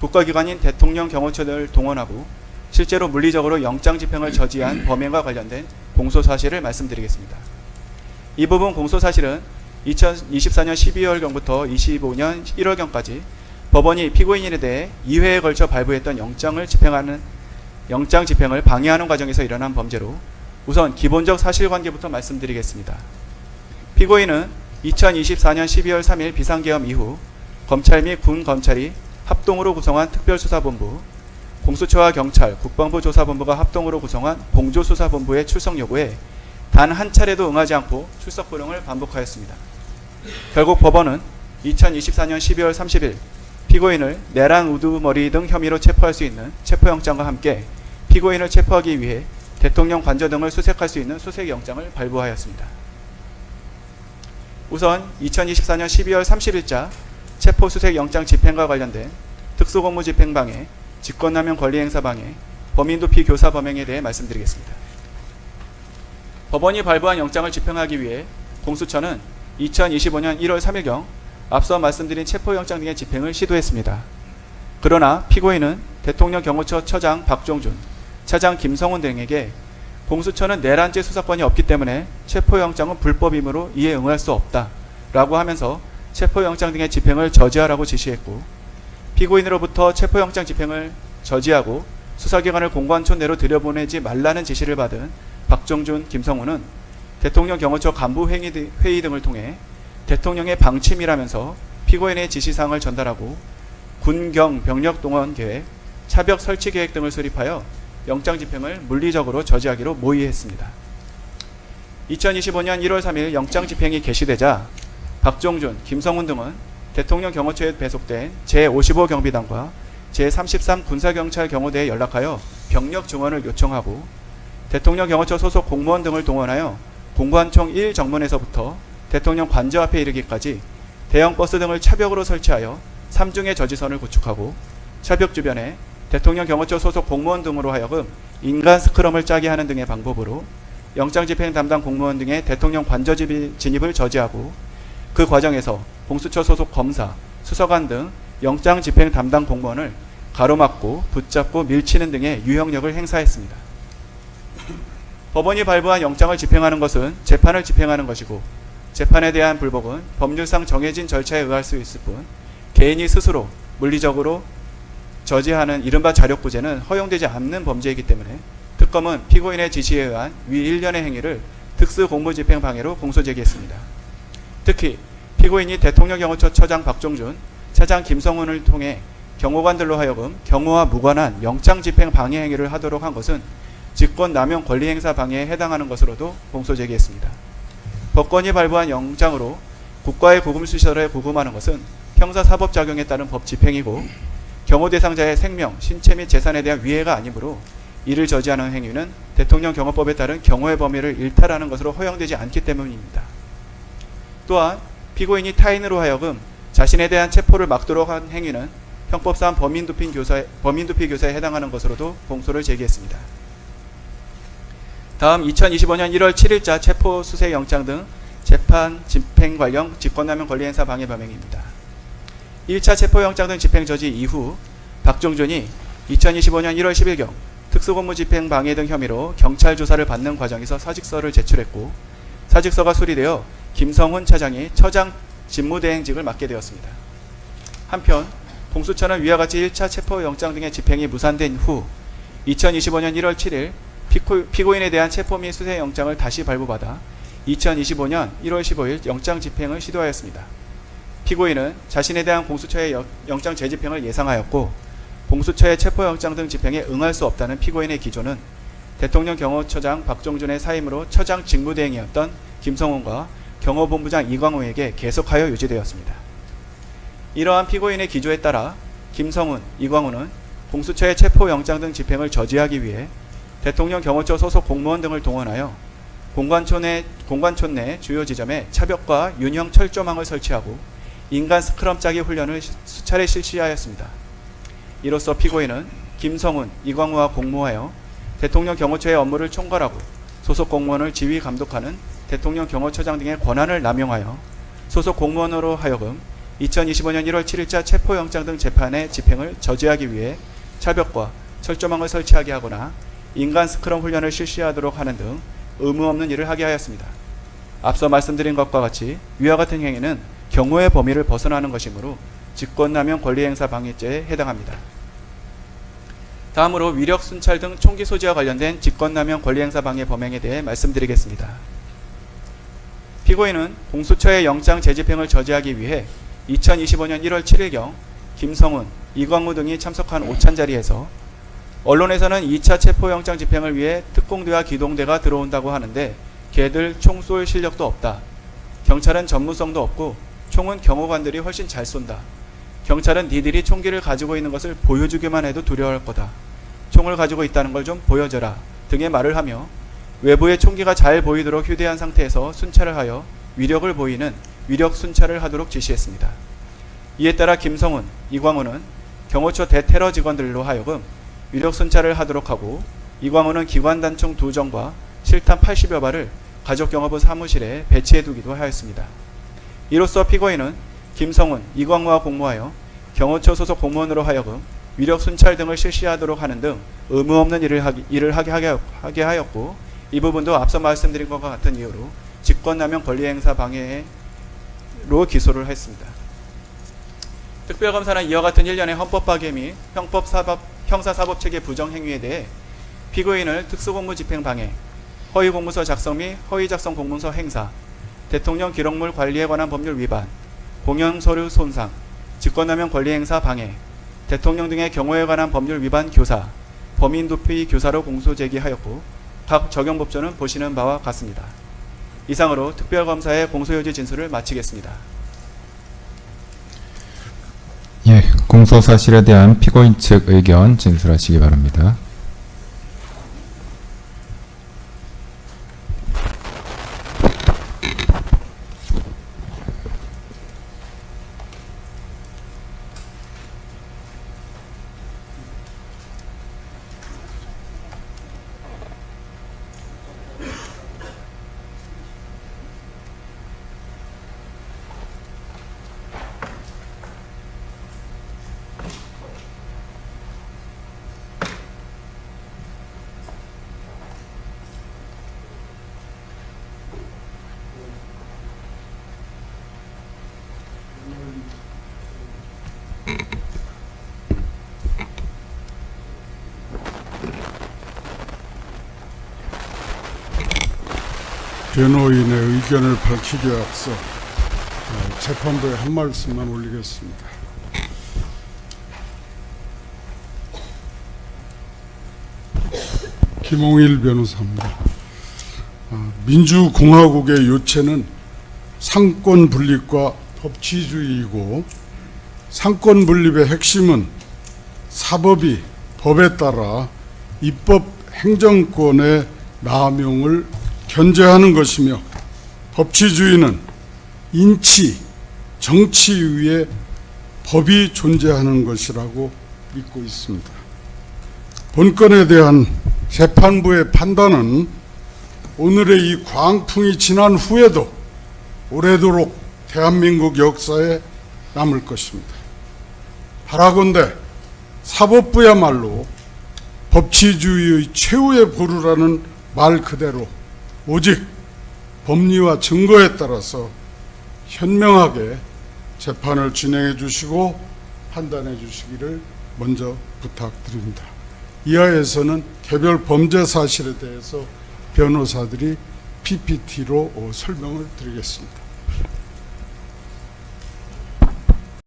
국가기관인 대통령 경호처를 동원하고 실제로 물리적으로 영장 집행을 저지한 범행과 관련된 공소사실을 말씀드리겠습니다. 이 부분 공소사실은 2024년 12월경부터 25년 1월경까지 법원이 피고인에 대해 2회에 걸쳐 발부했던 영장 집행을 방해하는 과정에서 일어난 범죄로 우선 기본적 사실관계부터 말씀드리겠습니다. 피고인은 2024년 12월 3일 비상계엄 이후 검찰 및 군검찰이 합동으로 구성한 특별수사본부, 공수처와 경찰, 국방부 조사본부가 합동으로 구성한 공조수사본부의 출석 요구에 단 한 차례도 응하지 않고 출석 불응을 반복하였습니다. 결국 법원은 2024년 12월 30일 피고인을 내란 우두머리 등 혐의로 체포할 수 있는 체포영장과 함께 피고인을 체포하기 위해 대통령 관저 등을 수색할 수 있는 수색영장을 발부하였습니다. 우선 2024년 12월 30일자 체포수색영장 집행과 관련된 특수공무집행방해, 직권남용 권리행사방해, 범인도피 교사 범행에 대해 말씀드리겠습니다. 법원이 발부한 영장을 집행하기 위해 공수처는 2025년 1월 3일경 앞서 말씀드린 체포영장 등의 집행을 시도했습니다. 그러나 피고인은 대통령 경호처 처장 박종준, 차장 김성훈 등에게 공수처는 내란죄 수사권이 없기 때문에 체포영장은 불법이므로 이에 응할 수 없다 라고 하면서 체포영장 등의 집행을 저지하라고 지시했고, 피고인으로부터 체포영장 집행을 저지하고 수사기관을 공관촌 내로 들여보내지 말라는 지시를 받은 박종준, 김성훈은 대통령 경호처 간부 회의 등을 통해 대통령의 방침이라면서 피고인의 지시사항을 전달하고 군경 병력 동원 계획, 차벽 설치 계획 등을 수립하여 영장 집행을 물리적으로 저지하기로 모의했습니다. 2025년 1월 3일 영장 집행이 개시되자 박종준, 김성훈 등은 대통령 경호처에 배속된 제55 경비단과 제33 군사경찰 경호대에 연락하여 병력 증원을 요청하고 대통령 경호처 소속 공무원 등을 동원하여 공관총 1 정문에서부터 대통령 관저 앞에 이르기까지 대형 버스 등을 차벽으로 설치하여 3중의 저지선을 구축하고 차벽 주변에 대통령 경호처 소속 공무원 등으로 하여금 인간 스크럼을 짜게 하는 등의 방법으로 영장 집행 담당 공무원 등의 대통령 관저 진입을 저지하고, 그 과정에서 공수처 소속 검사, 수사관 등 영장 집행 담당 공무원을 가로막고 붙잡고 밀치는 등의 유형력을 행사했습니다. 법원이 발부한 영장을 집행하는 것은 재판을 집행하는 것이고, 재판에 대한 불복은 법률상 정해진 절차에 의할 수 있을 뿐 개인이 스스로 물리적으로 저지하는 이른바 자력구제는 허용되지 않는 범죄이기 때문에 특검은 피고인의 지시에 의한 위 일련의 행위를 특수공무집행방해로 공소제기했습니다. 특히 피고인이 대통령 경호처 처장 박종준, 차장 김성훈을 통해 경호관들로 하여금 경호와 무관한 영장 집행 방해 행위를 하도록 한 것은 직권남용 권리행사 방해에 해당하는 것으로도 공소제기했습니다. 법관이 발부한 영장으로 국가의 구금시설에 구금하는 것은 형사사법작용에 따른 법 집행이고 경호 대상자의 생명, 신체 및 재산에 대한 위해가 아니므로 이를 저지하는 행위는 대통령 경호법에 따른 경호의 범위를 일탈하는 것으로 허용되지 않기 때문입니다. 또한 피고인이 타인으로 하여금 자신에 대한 체포를 막도록 한 행위는 형법상 범인도피 교사에 해당하는 것으로도 공소를 제기했습니다. 다음 2025년 1월 7일자 체포 수색 영장 등 재판 집행 관련 직권남용 권리행사 방해 범행입니다. 1차 체포영장 등 집행 저지 이후 박종준이 2025년 1월 10일경 특수공무 집행 방해 등 혐의로 경찰 조사를 받는 과정에서 사직서를 제출했고, 사직서가 수리되어 김성훈 차장이 처장 직무대행직을 맡게 되었습니다. 한편 공수처는 위와 같이 1차 체포영장 등의 집행이 무산된 후 2025년 1월 7일 피고인에 대한 체포 및 수색영장을 다시 발부받아 2025년 1월 15일 영장 집행을 시도하였습니다. 피고인은 자신에 대한 공수처의 영장 재집행을 예상하였고, 공수처의 체포영장 등 집행에 응할 수 없다는 피고인의 기조는 대통령 경호처장 박종준의 사임으로 처장 직무대행이었던 김성훈과 경호본부장 이광우에게 계속하여 유지되었습니다. 이러한 피고인의 기조에 따라 김성훈, 이광우는 공수처의 체포영장 등 집행을 저지하기 위해 대통령 경호처 소속 공무원 등을 동원하여 공관촌 내 주요 지점에 차벽과 윤형 철조망을 설치하고 인간 스크럼 짜기 훈련을 수차례 실시하였습니다. 이로써 피고인은 김성훈, 이광우와 공모하여 대통령 경호처의 업무를 총괄하고 소속 공무원을 지휘 감독하는 대통령 경호처장 등의 권한을 남용하여 소속 공무원으로 하여금 2025년 1월 7일자 체포영장 등 재판의 집행을 저지하기 위해 철벽과 철조망을 설치하게 하거나 인간 스크럼 훈련을 실시하도록 하는 등 의무 없는 일을 하게 하였습니다. 앞서 말씀드린 것과 같이 위와 같은 행위는 경호의 범위를 벗어나는 것이므로 직권남용 권리행사 방해죄에 해당합니다. 다음으로 위력 순찰 등 총기 소지와 관련된 직권남용 권리행사 방해 범행에 대해 말씀드리겠습니다. 피고인은 공수처의 영장 재집행을 저지하기 위해 2025년 1월 7일경 김성훈, 이광우 등이 참석한 오찬 자리에서 언론에서는 2차 체포영장 집행을 위해 특공대와 기동대가 들어온다고 하는데 걔들 총 쏠 실력도 없다. 경찰은 전문성도 없고 총은 경호관들이 훨씬 잘 쏜다. 경찰은 니들이 총기를 가지고 있는 것을 보여주기만 해도 두려워할 거다. 총을 가지고 있다는 걸 좀 보여줘라 등의 말을 하며 외부에 총기가 잘 보이도록 휴대한 상태에서 순찰을 하여 위력을 보이는 위력 순찰을 하도록 지시했습니다. 이에 따라 김성훈, 이광우는 경호처 대테러 직원들로 하여금 위력 순찰을 하도록 하고 이광우는 기관단총 2정과 실탄 80여 발을 가족경호부 사무실에 배치해두기도 하였습니다. 이로써 피고인은 김성훈, 이광우와 공모하여 경호처 소속 공무원으로 하여금 위력 순찰 등을 실시하도록 하는 등 의무 없는 일을 하게 하였고 이 부분도 앞서 말씀드린 것과 같은 이유로 직권남용 권리행사 방해로 기소를 했습니다. 특별검사는 이와 같은 일련의 헌법파괴 및 형사사법체계 부정행위에 대해 피고인을 특수공무집행 방해, 허위공문서 작성 및 허위작성 공문서 행사, 대통령 기록물 관리에 관한 법률 위반, 공영서류 손상, 직권남용 권리행사 방해, 대통령 등의 경호에 관한 법률 위반 교사, 범인 도피 교사로 공소 제기하였고 각 적용법조는 보시는 바와 같습니다. 이상으로 특별검사의 공소요지 진술을 마치겠습니다. 예, 공소 사실에 대한 피고인 측 의견 진술하시기 바랍니다. 변호인의 의견을 밝히기에 앞서 재판부에 한 말씀만 올리겠습니다. 김홍일 변호사입니다. 민주공화국의 요체는 상권 분립과 법치주의이고 상권 분립의 핵심은 사법이 법에 따라 입법 행정권의 남용을 견제하는 것이며 법치주의는 인치, 정치 위에 법이 존재하는 것이라고 믿고 있습니다. 본건에 대한 재판부의 판단은 오늘의 이 광풍이 지난 후에도 오래도록 대한민국 역사에 남을 것입니다. 바라건대 사법부야말로 법치주의의 최후의 보루라는 말 그대로 오직 법리와 증거에 따라서 현명하게 재판을 진행해 주시고 판단해 주시기를 먼저 부탁드립니다. 이하에서는 개별 범죄 사실에 대해서 변호사들이 PPT로 설명을 드리겠습니다.